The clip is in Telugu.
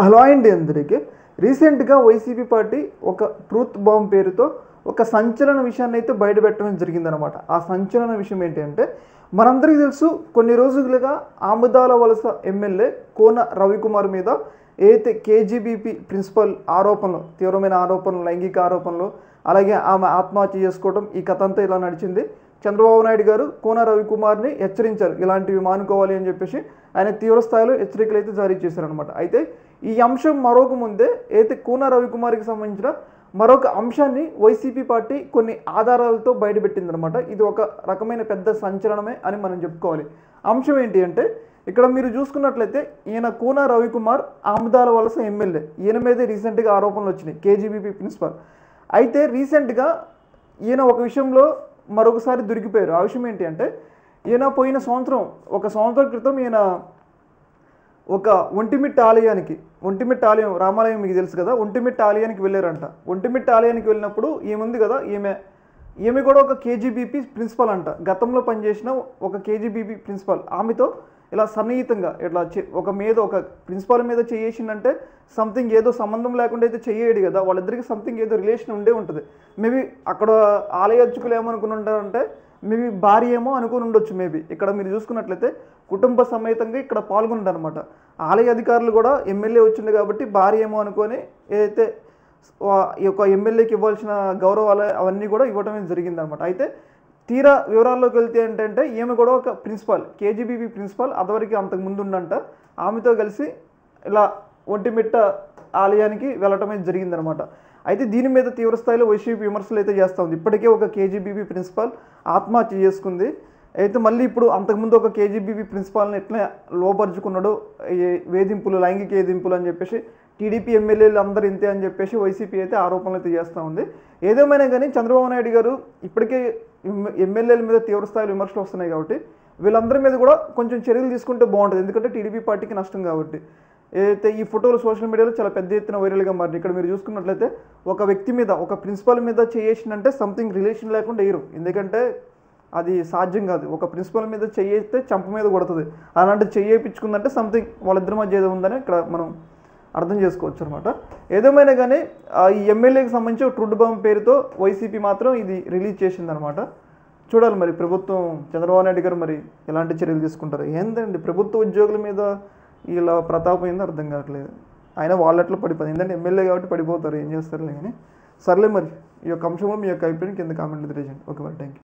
హలో అండి అందరికీ. రీసెంట్గా వైసీపీ పార్టీ ఒక ట్రూత్ బాంబ్ పేరుతో ఒక సంచలన విషయాన్ని అయితే బయటపెట్టడం జరిగిందనమాట. ఆ సంచలన విషయం ఏంటి అంటే, మనందరికీ తెలుసు, కొన్ని రోజులుగా ఆముదాల వలస ఎమ్మెల్యే కోన రవికుమార్ మీద ఏదైతే కేజీబీపీ ప్రిన్సిపల్ ఆరోపణలు, తీవ్రమైన ఆరోపణలు, లైంగిక ఆరోపణలు, అలాగే ఆమె ఆత్మహత్య చేసుకోవడం, ఈ కథ అంతా ఇలా నడిచింది. చంద్రబాబు నాయుడు గారు కోన రవికుమార్ని హెచ్చరించారు, ఇలాంటివి మానుకోవాలి అని చెప్పేసి ఆయన తీవ్రస్థాయిలో హెచ్చరికలు అయితే జారీ చేశారనమాట. అయితే ఈ అంశం మరొక ముందే అయితే కోన రవికుమార్కి సంబంధించిన మరొక అంశాన్ని వైసీపీ పార్టీ కొన్ని ఆధారాలతో బయటపెట్టిందనమాట. ఇది ఒక రకమైన పెద్ద సంచలనమే అని మనం చెప్పుకోవాలి. అంశం ఏంటి అంటే, ఇక్కడ మీరు చూసుకున్నట్లయితే ఈయన కోన రవికుమార్ ఆముదాల వలస ఎమ్మెల్యే. ఈయన మీదే రీసెంట్గా ఆరోపణలు వచ్చినాయి, కేజీబీపీ ప్రిన్సిపల్. అయితే రీసెంట్గా ఈయన ఒక విషయంలో మరొకసారి దొరికిపోయారు. ఆ విషయం ఏంటి అంటే, ఈయన పోయిన సంవత్సరం, ఒక సంవత్సరం క్రితం ఈయన ఒక ఒంటిమిట్ట ఆలయం, రామాలయం మీకు తెలుసు కదా, ఒంటిమిట్ట ఆలయానికి వెళ్ళారంట. ఒంటిమిట్ట ఆలయానికి వెళ్ళినప్పుడు ఈమె ఉంది కదా, ఈమె కూడా ఒక కేజీబీపీ ప్రిన్సిపల్ అంట. గతంలో పనిచేసిన ఒక కేజీబీపీ ప్రిన్సిపల్. ఆమెతో ఇలా సన్నిహితంగా ఇట్లా ఒక ప్రిన్సిపల్ మీద చేసిందంటే సంథింగ్ ఏదో సంబంధం లేకుండా అయితే చేయడు కదా, వాళ్ళిద్దరికి సంథింగ్ ఏదో రిలేషన్ ఉండే ఉంటుంది. మేబీ అక్కడ ఆలయ అర్చకులు ఏమనుకుని ఉంటారంటే, మేబీ భార్య ఏమో అనుకుని ఉండొచ్చు. మేబీ ఇక్కడ మీరు చూసుకున్నట్లయితే కుటుంబ సమేతంగా ఇక్కడ పాల్గొంటారనమాట. ఆలయ అధికారులు కూడా ఎమ్మెల్యే వచ్చింది కాబట్టి భార్య ఏమో అనుకొని ఏదైతే ఈ యొక్క ఎమ్మెల్యేకి ఇవ్వాల్సిన గౌరవాలు అవన్నీ కూడా ఇవ్వడమే జరిగిందనమాట. అయితే తీరా వివరాల్లోకి వెళ్తే ఏంటంటే, ఈమె కూడా ఒక ప్రిన్సిపాల్, కేజీబీపీ ప్రిన్సిపాల్, అదివరకు అంతకు ముందు ఉండంట. ఆమెతో కలిసి ఇలా ఒంటిమిట్ట ఆలయానికి వెళ్ళటమే జరిగిందనమాట. అయితే దీని మీద తీవ్రస్థాయిలో వైసీపీ విమర్శలు అయితే చేస్తూ ఉంది. ఇప్పటికే ఒక కేజీబీపీ ప్రిన్సిపాల్ ఆత్మహత్య చేసుకుంది. అయితే మళ్ళీ ఇప్పుడు అంతకుముందు ఒక కేజీబీపీ ప్రిన్సిపాల్ని ఎట్లా లోపరుచుకున్నాడు, వేధింపులు, లైంగిక వేధింపులు అని చెప్పేసి టీడీపీ ఎమ్మెల్యేలు అందరూ ఇంతే అని చెప్పేసి వైసీపీ అయితే ఆరోపణలు అయితే చేస్తూ ఉంది. ఏదేమైనా కానీ చంద్రబాబు నాయుడు గారు ఇప్పటికే ఎమ్మెల్యేల మీద తీవ్రస్థాయిలో విమర్శలు వస్తున్నాయి కాబట్టి వీళ్ళందరి మీద కూడా కొంచెం చర్యలు తీసుకుంటే బాగుంటుంది. ఎందుకంటే టీడీపీ పార్టీకి నష్టం కాబట్టి. ఏదైతే ఈ ఫోటోలు సోషల్ మీడియాలో చాలా పెద్ద ఎత్తున వైరల్గా మారింది. ఇక్కడ మీరు చూసుకున్నట్లయితే ఒక వ్యక్తి మీద, ఒక ప్రిన్సిపల్ మీద చేసిందంటే సంథింగ్ రిలేషన్ లేకుండా వేయరు, ఎందుకంటే అది సాధ్యం కాదు. ఒక ప్రిన్సిపల్ మీద చేయిస్తే చంప మీద కొడుతుంది. అలాంటి చేయించుకుందంటే సంథింగ్ వాళ్ళిద్దరి మధ్య ఏదో ఉందని ఇక్కడ మనం అర్థం చేసుకోవచ్చు అనమాట. ఏదేమైనా కానీ ఈ ఎమ్మెల్యేకి సంబంధించి ట్రూత్ బాంబ్ పేరుతో వైసీపీ మాత్రం ఇది రిలీజ్ చేసిందనమాట. చూడాలి మరి ప్రభుత్వం, చంద్రబాబు నాయుడు గారు మరి ఎలాంటి చర్యలు తీసుకుంటారు. ఏంటండి ప్రభుత్వ ఉద్యోగుల మీద ఇలా ప్రతాపం ఏందో అర్థం కావట్లేదు. ఆయన వాళ్ళట్లో పడిపోతుంది, ఎందుకంటే ఎమ్మెల్యే కాబట్టి పడిపోతారు, ఏం చేస్తారులే. కానీ సర్లే, మరి ఈ యొక్క అంశంలో మీ యొక్క అభిప్రాయం కింద కామెంట్లు తెలియజేయండి. ఓకే మరి, థ్యాంక్ యూ.